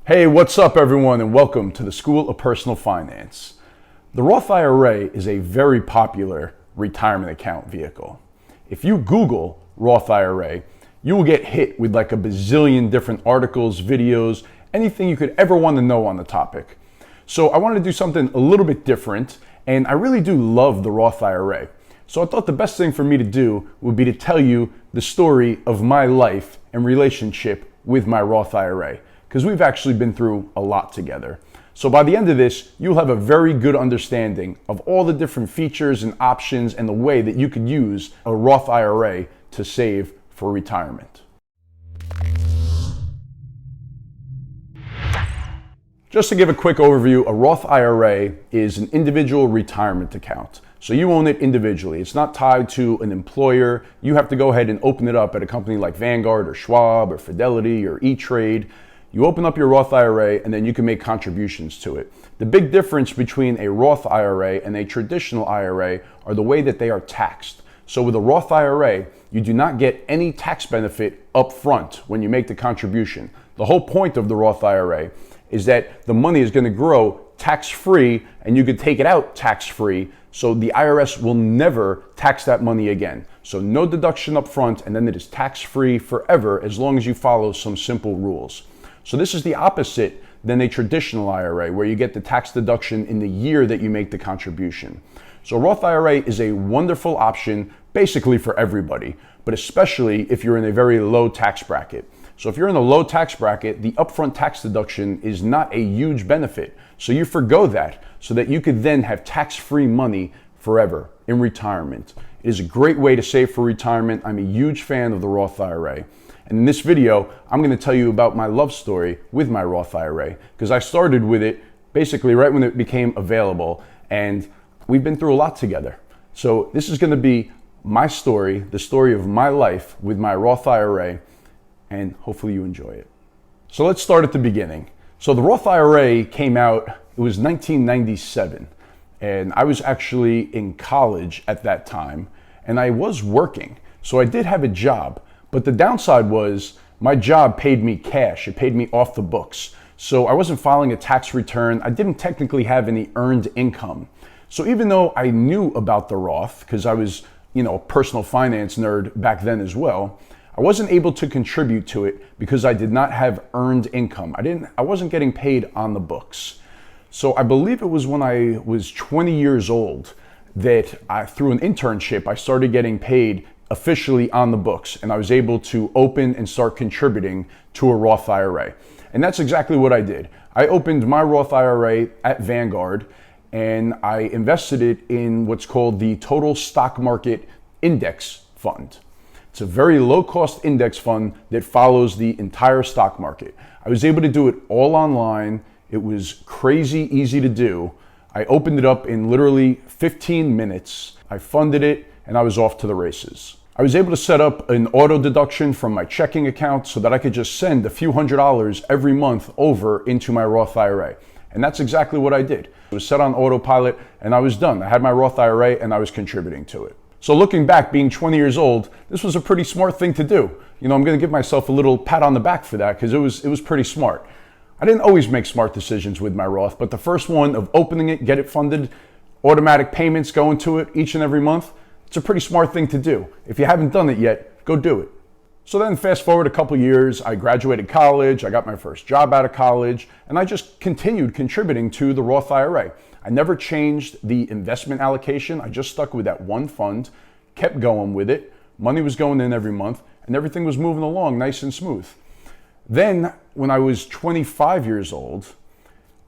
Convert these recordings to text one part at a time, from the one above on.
Hey, what's up everyone, and welcome to the School of Personal Finance. The Roth IRA is a very popular retirement account vehicle. If you Google Roth IRA, you will get hit with like a bazillion different articles, videos, anything you could ever want to know on the topic. So I wanted to do something a little bit different, and I really do love the Roth IRA. So I thought the best thing for me to do would be to tell you the story of my life and relationship with my Roth IRA, because we've actually been through a lot together. So by the end of this, you'll have a very good understanding of all the different features and options and the way that you could use a Roth IRA to save for retirement. Just to give a quick overview, a Roth IRA is an individual retirement account. So you own it individually. It's not tied to an employer. You have to go ahead and open it up at a company like Vanguard or Schwab or Fidelity or E-Trade. You open up your Roth IRA and then you can make contributions to it. The big difference between a Roth IRA and a traditional IRA are the way that they are taxed. So with a Roth IRA, you do not get any tax benefit up front when you make the contribution. The whole point of the Roth IRA is that the money is going to grow tax-free and you could take it out tax-free, so the IRS will never tax that money again. So no deduction up front, and then it is tax-free forever as long as you follow some simple rules. So this is the opposite than a traditional IRA, where you get the tax deduction in the year that you make the contribution. So Roth IRA is a wonderful option basically for everybody, but especially if you're in a very low tax bracket. So if you're in a low tax bracket, the upfront tax deduction is not a huge benefit. So you forgo that so that you could then have tax-free money forever in retirement. It is a great way to save for retirement. I'm a huge fan of the Roth IRA. And in this video, I'm going to tell you about my love story with my Roth IRA, because I started with it basically right when it became available, and we've been through a lot together. So this is going to be my story, the story of my life with my Roth IRA, and hopefully you enjoy it. So let's start at the beginning. So the Roth IRA came out, it was 1997, and I was actually in college at that time, and I was working. So I did have a job. But the downside was my job paid me cash. It paid me off the books. So I wasn't filing a tax return. I didn't technically have any earned income. So even though I knew about the Roth, because I was, a personal finance nerd back then as well, I wasn't able to contribute to it because I did not have earned income. I wasn't getting paid on the books. So I believe it was when I was 20 years old that through an internship, I started getting paid officially on the books, and I was able to open and start contributing to a Roth IRA. And that's exactly what I did. I opened my Roth IRA at Vanguard, and I invested it in what's called the Total Stock Market Index Fund. It's a very low cost index fund that follows the entire stock market. I was able to do it all online. It was crazy easy to do. I opened it up in literally 15 minutes. I funded it, and I was off to the races. I was able to set up an auto deduction from my checking account so that I could just send a few $100s every month over into my Roth IRA. And that's exactly what I did. It was set on autopilot and I was done. I had my Roth IRA and I was contributing to it. So looking back, being 20 years old, this was a pretty smart thing to do. I'm gonna give myself a little pat on the back for that, because it was pretty smart. I didn't always make smart decisions with my Roth, but the first one of opening it, get it funded, automatic payments going to it each and every month, it's a pretty smart thing to do. If you haven't done it yet, go do it. So then fast forward a couple years, I graduated college, I got my first job out of college, and I just continued contributing to the Roth IRA. I never changed the investment allocation. I just stuck with that one fund, kept going with it. Money was going in every month, and everything was moving along nice and smooth. Then when I was 25 years old,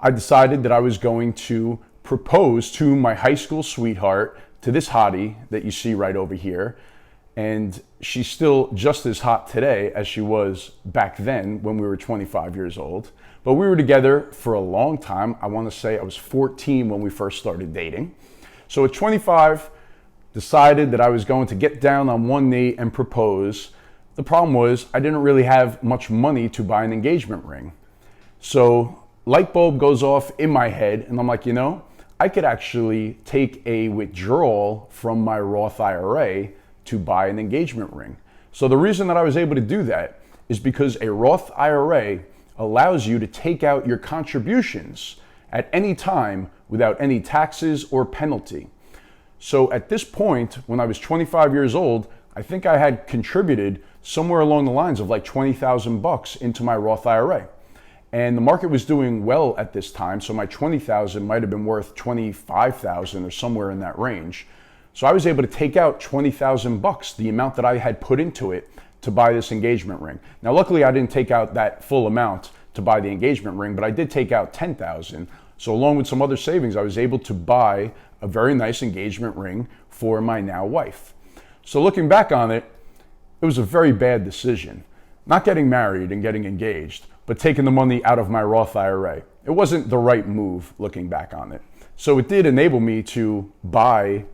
I decided that I was going to propose to my high school sweetheart, to this hottie that you see right over here. And she's still just as hot today as she was back then when we were 25 years old. But we were together for a long time. I want to say I was 14 when we first started dating. So at 25, decided that I was going to get down on one knee and propose. The problem was I didn't really have much money to buy an engagement ring. So light bulb goes off in my head and I'm like, I could actually take a withdrawal from my Roth IRA to buy an engagement ring. So the reason that I was able to do that is because a Roth IRA allows you to take out your contributions at any time without any taxes or penalty. So at this point, when I was 25 years old, I think I had contributed somewhere along the lines of like 20,000 bucks into my Roth IRA. And the market was doing well at this time, so my 20,000 might have been worth 25,000 or somewhere in that range. So I was able to take out 20,000 bucks, the amount that I had put into it, to buy this engagement ring. Now, luckily, I didn't take out that full amount to buy the engagement ring, but I did take out 10,000. So along with some other savings, I was able to buy a very nice engagement ring for my now wife. So looking back on it, it was a very bad decision. Not getting married and getting engaged, but taking the money out of my Roth IRA. It wasn't the right move looking back on it. So it did enable me to buy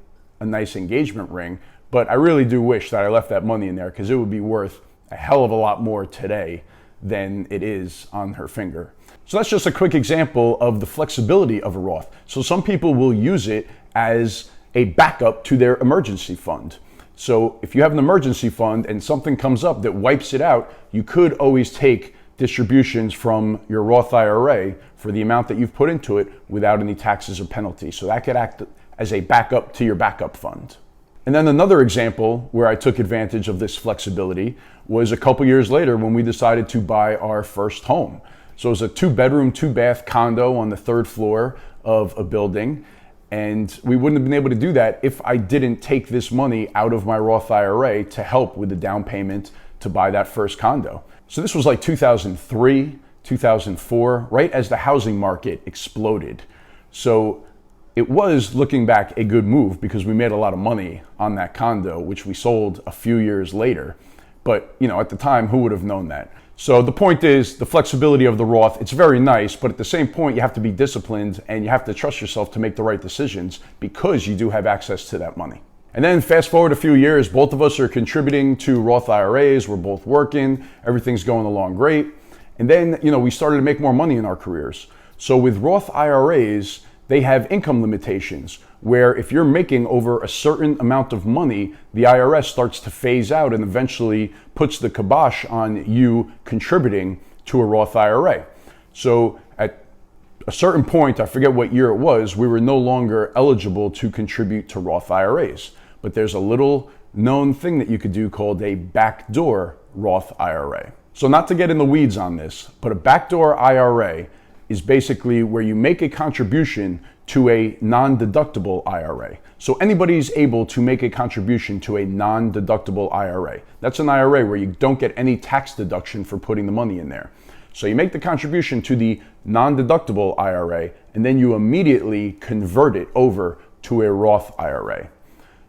a nice engagement ring, but I really do wish that I left that money in there because it would be worth a hell of a lot more today than it is on her finger. So that's just a quick example of the flexibility of a Roth. So some people will use it as a backup to their emergency fund. So if you have an emergency fund and something comes up that wipes it out, you could always take distributions from your Roth IRA for the amount that you've put into it without any taxes or penalties. So that could act as a backup to your backup fund. And then another example where I took advantage of this flexibility was a couple years later when we decided to buy our first home. So it was a 2-bedroom, 2-bath condo on the 3rd floor of a building. And we wouldn't have been able to do that if I didn't take this money out of my Roth IRA to help with the down payment to buy that first condo. So this was like 2003, 2004, right as the housing market exploded. So it was, looking back, a good move because we made a lot of money on that condo, which we sold a few years later. But, at the time, who would have known that? So the point is, the flexibility of the Roth, it's very nice, but at the same point, you have to be disciplined and you have to trust yourself to make the right decisions because you do have access to that money. And then fast forward a few years, both of us are contributing to Roth IRAs, we're both working, everything's going along great. And then, we started to make more money in our careers. So with Roth IRAs, they have income limitations where if you're making over a certain amount of money, the IRS starts to phase out and eventually puts the kibosh on you contributing to a Roth IRA. So at a certain point, I forget what year it was, we were no longer eligible to contribute to Roth IRAs. But there's a little known thing that you could do called a backdoor Roth IRA. So not to get in the weeds on this, but a backdoor IRA is basically where you make a contribution to a non-deductible IRA. So anybody's able to make a contribution to a non-deductible IRA. That's an IRA where you don't get any tax deduction for putting the money in there. So you make the contribution to the non-deductible IRA and then you immediately convert it over to a Roth IRA.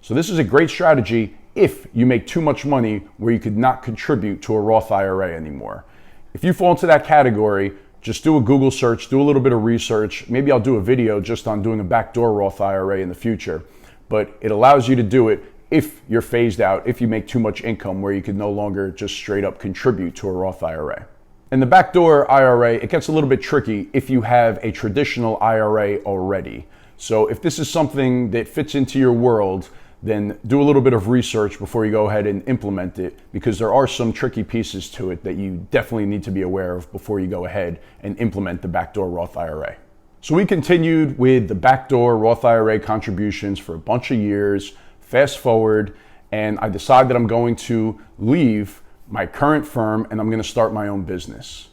So this is a great strategy if you make too much money where you could not contribute to a Roth IRA anymore. If you fall into that category, just do a Google search, do a little bit of research. Maybe I'll do a video just on doing a backdoor Roth IRA in the future. But it allows you to do it if you're phased out, if you make too much income where you can no longer just straight up contribute to a Roth IRA. And the backdoor IRA, it gets a little bit tricky if you have a traditional IRA already. So if this is something that fits into your world, then do a little bit of research before you go ahead and implement it because there are some tricky pieces to it that you definitely need to be aware of before you go ahead and implement the backdoor Roth IRA. So we continued with the backdoor Roth IRA contributions for a bunch of years, fast forward, and I decided that I'm going to leave my current firm and I'm going to start my own business.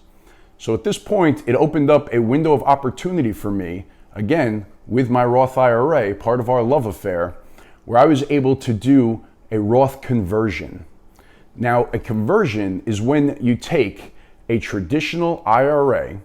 So at this point, it opened up a window of opportunity for me, again, with my Roth IRA, part of our love affair, where I was able to do a Roth conversion. Now, a conversion is when you take a traditional IRA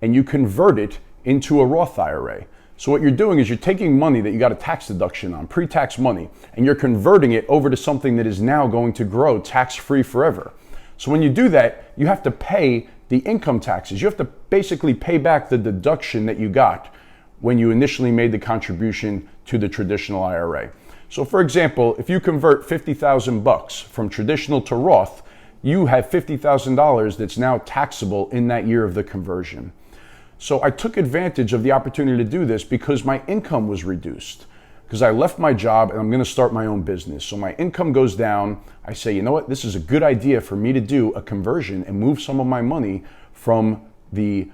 and you convert it into a Roth IRA. So what you're doing is you're taking money that you got a tax deduction on, pre-tax money, and you're converting it over to something that is now going to grow tax-free forever. So when you do that, you have to pay the income taxes. You have to basically pay back the deduction that you got when you initially made the contribution to the traditional IRA. So for example, if you convert 50,000 bucks from traditional to Roth, you have $50,000 that's now taxable in that year of the conversion. So I took advantage of the opportunity to do this because my income was reduced. Because I left my job and I'm going to start my own business. So my income goes down. I say, you know what, this is a good idea for me to do a conversion and move some of my money from the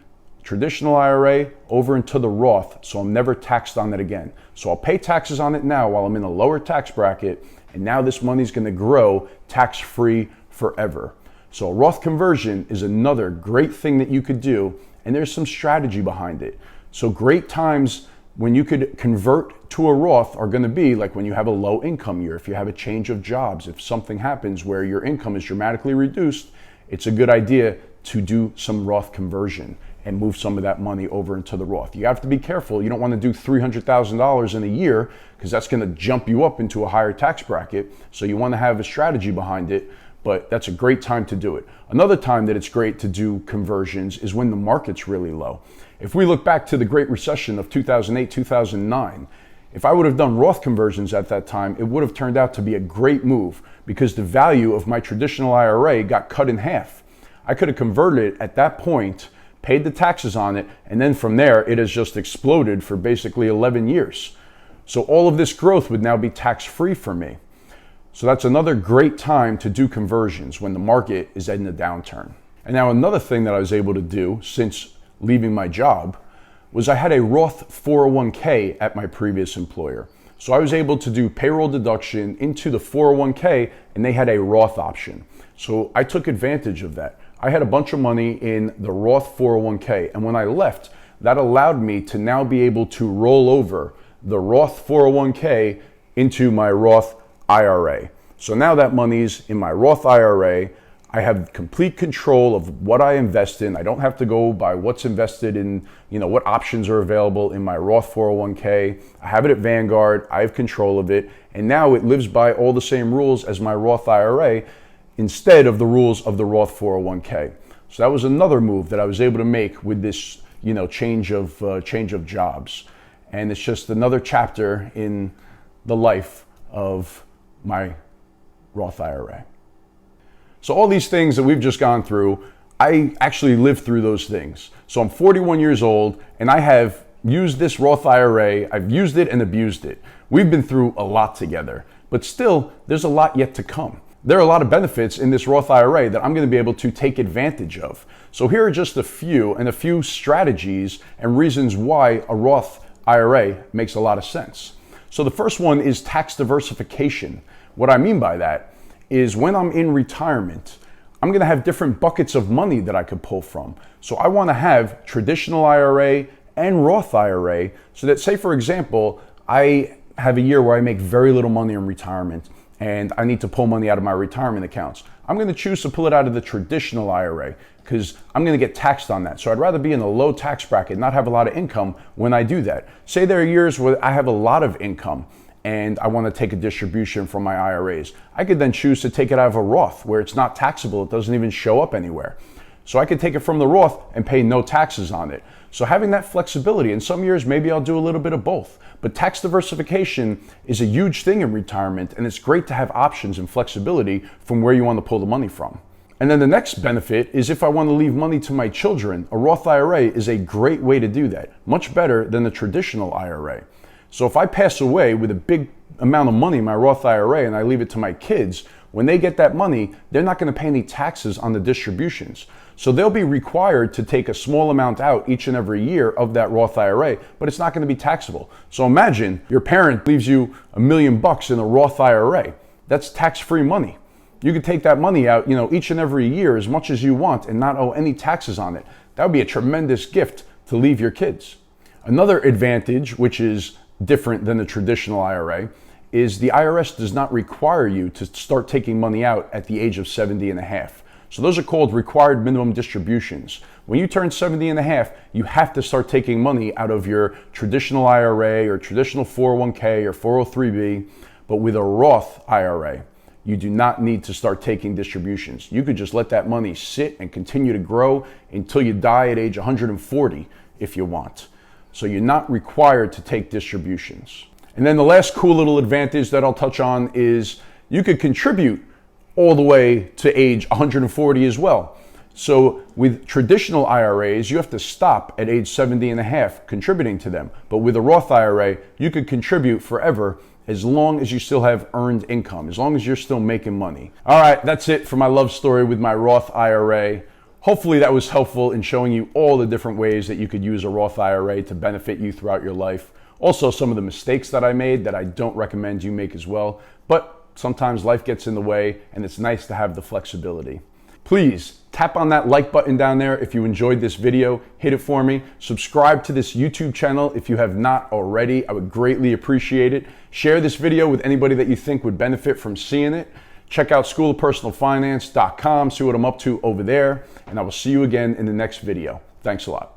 traditional IRA over into the Roth, so I'm never taxed on it again. So I'll pay taxes on it now while I'm in a lower tax bracket, and now this money's gonna grow tax-free forever. So a Roth conversion is another great thing that you could do, and there's some strategy behind it. So great times when you could convert to a Roth are gonna be like when you have a low income year, if you have a change of jobs, if something happens where your income is dramatically reduced, it's a good idea to do some Roth conversion and move some of that money over into the Roth. You have to be careful. You don't want to do $300,000 in a year because that's going to jump you up into a higher tax bracket. So you want to have a strategy behind it, but that's a great time to do it. Another time that it's great to do conversions is when the market's really low. If we look back to the Great Recession of 2008, 2009, if I would have done Roth conversions at that time, it would have turned out to be a great move because the value of my traditional IRA got cut in half. I could have converted it at that point, paid the taxes on it, and then from there, it has just exploded for basically 11 years. So all of this growth would now be tax-free for me. So that's another great time to do conversions when the market is in a downturn. And now another thing that I was able to do since leaving my job was I had a Roth 401k at my previous employer. So I was able to do payroll deduction into the 401k, and they had a Roth option. So I took advantage of that. I had a bunch of money in the Roth 401k, and when I left, that allowed me to now be able to roll over the Roth 401k into my Roth IRA. So now that money's in my Roth IRA. I have complete control of what I invest in. I don't have to go by what's invested in, what options are available in my Roth 401k. I have it at Vanguard. I have control of it. And now it lives by all the same rules as my Roth IRA instead of the rules of the Roth 401k. So that was another move that I was able to make with this, change of jobs. And it's just another chapter in the life of my Roth IRA. So all these things that we've just gone through, I actually lived through those things. So I'm 41 years old and I have used this Roth IRA. I've used it and abused it. We've been through a lot together, but still there's a lot yet to come. There are a lot of benefits in this Roth IRA that I'm going to be able to take advantage of. So here are just a few strategies and reasons why a Roth IRA makes a lot of sense. So the first one is tax diversification. What I mean by that is when I'm in retirement, I'm going to have different buckets of money that I could pull from. So I want to have traditional IRA and Roth IRA so that, say, for example, I have a year where I make very little money in retirement and I need to pull money out of my retirement accounts. I'm going to choose to pull it out of the traditional IRA because I'm going to get taxed on that. So I'd rather be in a low tax bracket, not have a lot of income when I do that. Say there are years where I have a lot of income and I want to take a distribution from my IRAs. I could then choose to take it out of a Roth where it's not taxable. It doesn't even show up anywhere. So I could take it from the Roth and pay no taxes on it. So having that flexibility, in some years, maybe I'll do a little bit of both. But tax diversification is a huge thing in retirement, and it's great to have options and flexibility from where you want to pull the money from. And then the next benefit is if I want to leave money to my children, a Roth IRA is a great way to do that, much better than the traditional IRA. So if I pass away with a big amount of money in my Roth IRA and I leave it to my kids, when they get that money, they're not going to pay any taxes on the distributions. So they'll be required to take a small amount out each and every year of that Roth IRA, but it's not going to be taxable. So imagine your parent leaves you $1 million in a Roth IRA. That's tax-free money. You could take that money out, each and every year as much as you want and not owe any taxes on it. That would be a tremendous gift to leave your kids. Another advantage, which is different than the traditional IRA, is the IRS does not require you to start taking money out at the age of 70 and a half. So those are called required minimum distributions. When you turn 70 and a half, you have to start taking money out of your traditional IRA or traditional 401k or 403b. But with a Roth IRA, you do not need to start taking distributions. You could just let that money sit and continue to grow until you die at age 140 if you want. So you're not required to take distributions. And then the last cool little advantage that I'll touch on is you could contribute all the way to age 140 as well. So with traditional IRAs, you have to stop at age 70 and a half contributing to them. But with a Roth IRA, you could contribute forever as long as you still have earned income, as long as you're still making money. All right, that's it for my love story with my Roth IRA. Hopefully that was helpful in showing you all the different ways that you could use a Roth IRA to benefit you throughout your life. Also, some of the mistakes that I made that I don't recommend you make as well, but sometimes life gets in the way and it's nice to have the flexibility. Please tap on that like button down there if you enjoyed this video. Hit it for me. Subscribe to this YouTube channel if you have not already. I would greatly appreciate it. Share this video with anybody that you think would benefit from seeing it. Check out schoolofpersonalfinance.com, see what I'm up to over there, and I will see you again in the next video. Thanks a lot.